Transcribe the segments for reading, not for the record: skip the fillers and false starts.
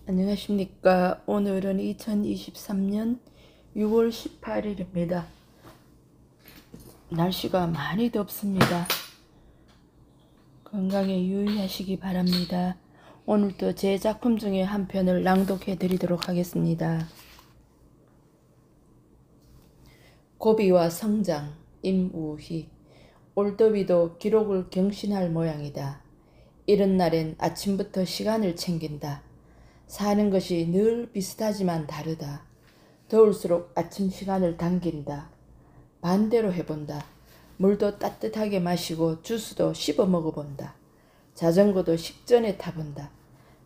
안녕하십니까. 오늘은 2023년 6월 18일입니다. 날씨가 많이 덥습니다. 건강에 유의하시기 바랍니다. 오늘도 제 작품 중에 한 편을 낭독해 드리도록 하겠습니다. 고비와 성장, 임우희. 올더위도 기록을 경신할 모양이다. 이런 날엔 아침부터 시간을 챙긴다. 사는 것이 늘 비슷하지만 다르다. 더울수록 아침 시간을 당긴다. 반대로 해본다. 물도 따뜻하게 마시고 주스도 씹어 먹어본다. 자전거도 식전에 타본다.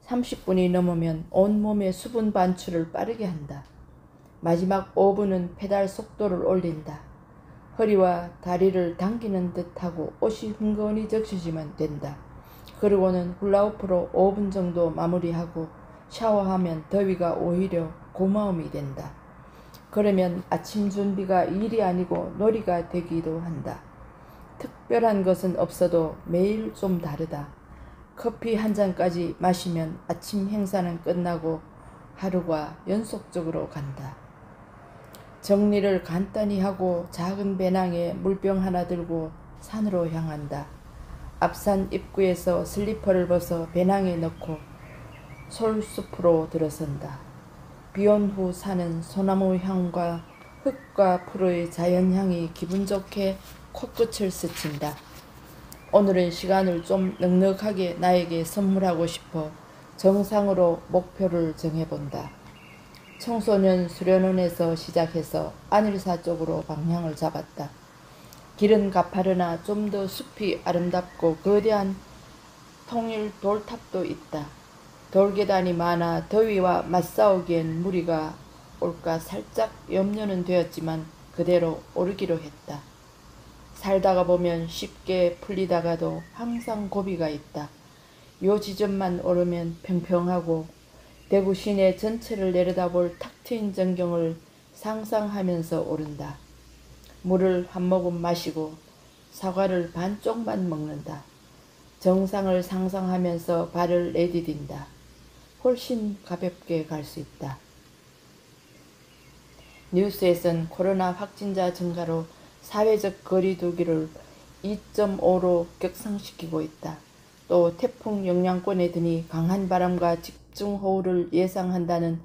30분이 넘으면 온몸의 수분 반출을 빠르게 한다. 마지막 5분은 페달 속도를 올린다. 허리와 다리를 당기는 듯하고 옷이 흥건히 적셔지면 된다. 그리고는 훌라후프로 5분 정도 마무리하고 샤워하면 더위가 오히려 고마움이 된다. 그러면 아침 준비가 일이 아니고 놀이가 되기도 한다. 특별한 것은 없어도 매일 좀 다르다. 커피 한 잔까지 마시면 아침 행사는 끝나고 하루가 연속적으로 간다. 정리를 간단히 하고 작은 배낭에 물병 하나 들고 산으로 향한다. 앞산 입구에서 슬리퍼를 벗어 배낭에 넣고 솔숲으로 들어선다. 비온 후 산은 소나무 향과 흙과 풀의 자연향이 기분 좋게 코끝을 스친다. 오늘은 시간을 좀 넉넉하게 나에게 선물하고 싶어 정상으로 목표를 정해본다. 청소년 수련원에서 시작해서 안일사 쪽으로 방향을 잡았다. 길은 가파르나 좀 더 숲이 아름답고 거대한 통일 돌탑도 있다. 돌계단이 많아 더위와 맞싸우기엔 무리가 올까 살짝 염려는 되었지만 그대로 오르기로 했다. 살다가 보면 쉽게 풀리다가도 항상 고비가 있다. 요 지점만 오르면 평평하고 대구 시내 전체를 내려다볼 탁 트인 전경을 상상하면서 오른다. 물을 한 모금 마시고 사과를 반쪽만 먹는다. 정상을 상상하면서 발을 내디딘다. 훨씬 가볍게 갈 수 있다. 뉴스에선 코로나 확진자 증가로 사회적 거리 두기를 2.5로 격상시키고 있다. 또 태풍 영향권에 드니 강한 바람과 집중호우를 예상한다는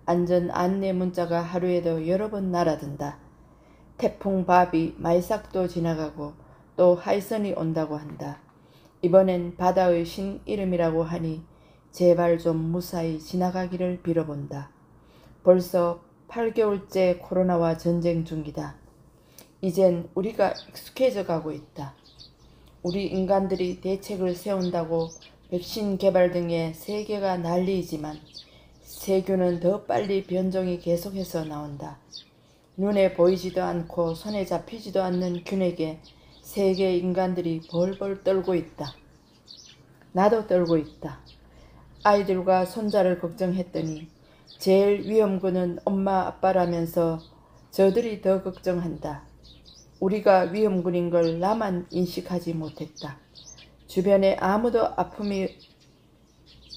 안전 안내 문자가 하루에도 여러 번 날아든다. 태풍 바비 마이삭도 지나가고 또 하이선이 온다고 한다. 이번엔 바다의 신 이름이라고 하니 제발 좀 무사히 지나가기를 빌어본다. 벌써 8개월째 코로나와 전쟁 중이다. 이젠 우리가 익숙해져 가고 있다. 우리 인간들이 대책을 세운다고 백신 개발 등의 세계가 난리이지만 세균은 더 빨리 변종이 계속해서 나온다. 눈에 보이지도 않고 손에 잡히지도 않는 균에게 세계 인간들이 벌벌 떨고 있다. 나도 떨고 있다. 아이들과 손자를 걱정했더니 제일 위험군은 엄마 아빠라면서 저들이 더 걱정한다. 우리가 위험군인 걸 나만 인식하지 못했다. 주변에 아무도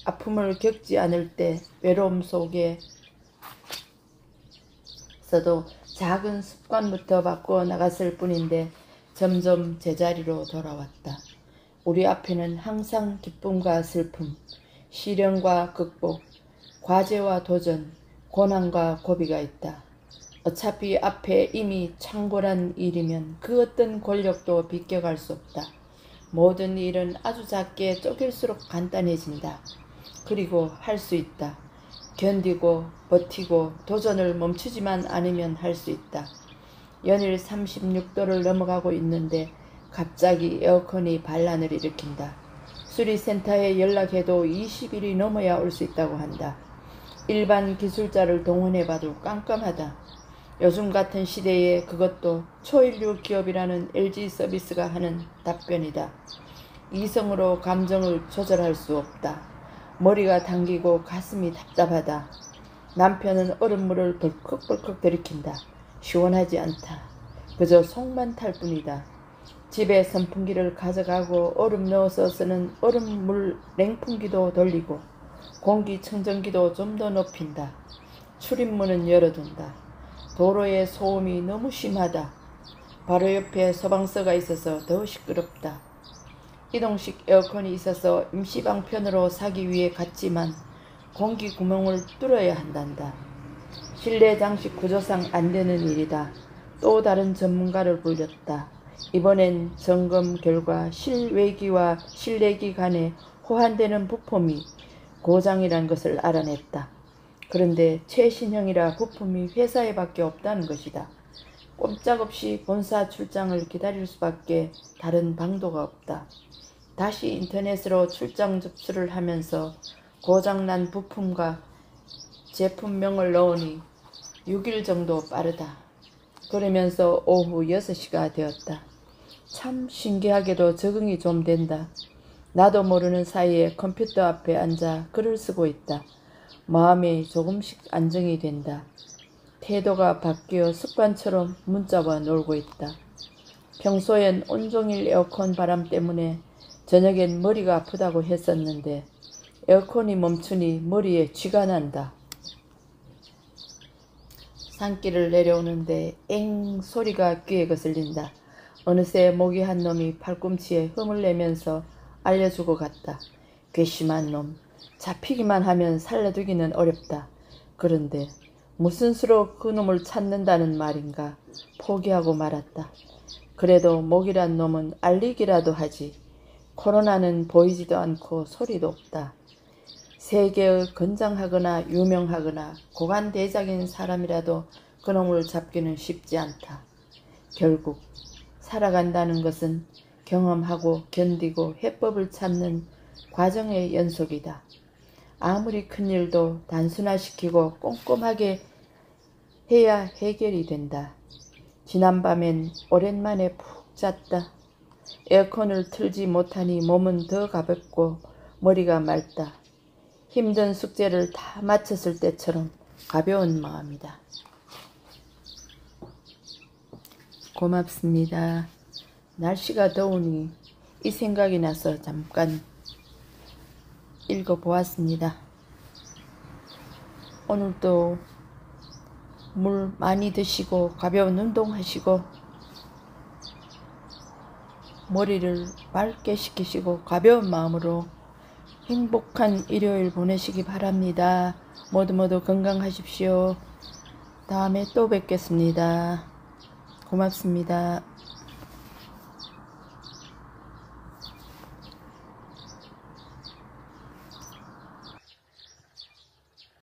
아픔을 겪지 않을 때 외로움 속에서도 작은 습관부터 바꾸어 나갔을 뿐인데 점점 제자리로 돌아왔다. 우리 앞에는 항상 기쁨과 슬픔, 시련과 극복, 과제와 도전, 고난과 고비가 있다. 어차피 앞에 이미 창궐한 일이면 그 어떤 권력도 비껴갈 수 없다. 모든 일은 아주 작게 쪼갤수록 간단해진다. 그리고 할 수 있다. 견디고 버티고 도전을 멈추지만 않으면 할 수 있다. 연일 36도를 넘어가고 있는데 갑자기 에어컨이 반란을 일으킨다. 수리센터에 연락해도 20일이 넘어야 올 수 있다고 한다. 일반 기술자를 동원해봐도 깜깜하다. 요즘 같은 시대에 그것도 초일류 기업이라는 LG 서비스가 하는 답변이다. 이성으로 감정을 조절할 수 없다. 머리가 당기고 가슴이 답답하다. 남편은 얼음물을 벌컥벌컥 들이킨다. 시원하지 않다. 그저 속만 탈 뿐이다. 집에 선풍기를 가져가고 얼음 넣어서 쓰는 얼음물 냉풍기도 돌리고 공기청정기도 좀 더 높인다. 출입문은 열어둔다. 도로의 소음이 너무 심하다. 바로 옆에 소방서가 있어서 더 시끄럽다. 이동식 에어컨이 있어서 임시방편으로 사기 위해 갔지만 공기 구멍을 뚫어야 한단다. 실내 장식 구조상 안 되는 일이다. 또 다른 전문가를 불렸다. 이번엔 점검 결과 실외기와 실내기 간에 호환되는 부품이 고장이란 것을 알아냈다. 그런데 최신형이라 부품이 회사에 밖에 없다는 것이다. 꼼짝없이 본사 출장을 기다릴 수밖에 다른 방도가 없다. 다시 인터넷으로 출장 접수를 하면서 고장난 부품과 제품명을 넣으니 6일 정도 빠르다. 그러면서 오후 6시가 되었다. 참 신기하게도 적응이 좀 된다. 나도 모르는 사이에 컴퓨터 앞에 앉아 글을 쓰고 있다. 마음이 조금씩 안정이 된다. 태도가 바뀌어 습관처럼 문자와 놀고 있다. 평소엔 온종일 에어컨 바람 때문에 저녁엔 머리가 아프다고 했었는데 에어컨이 멈추니 머리에 쥐가 난다. 산길을 내려오는데 엥 소리가 귀에 거슬린다. 어느새 모기한 놈이 팔꿈치에 흠을 내면서 알려주고 갔다. 괘씸한 놈. 잡히기만 하면 살려두기는 어렵다. 그런데 무슨 수로 그 놈을 찾는다는 말인가. 포기하고 말았다. 그래도 모기란 놈은 알리기라도 하지. 코로나는 보이지도 않고 소리도 없다. 세계의 건장하거나 유명하거나 고관대작인 사람이라도 그놈을 잡기는 쉽지 않다. 결국 살아간다는 것은 경험하고 견디고 해법을 찾는 과정의 연속이다. 아무리 큰 일도 단순화시키고 꼼꼼하게 해야 해결이 된다. 지난밤엔 오랜만에 푹 잤다. 에어컨을 틀지 못하니 몸은 더 가볍고 머리가 맑다. 힘든 숙제를 다 마쳤을 때처럼 가벼운 마음이다. 고맙습니다. 날씨가 더우니 이 생각이 나서 잠깐 읽어보았습니다. 오늘도 물 많이 드시고 가벼운 운동하시고 머리를 맑게 식히시고 가벼운 마음으로 행복한 일요일 보내시기 바랍니다. 모두 건강하십시오. 다음에 또 뵙겠습니다. 고맙습니다.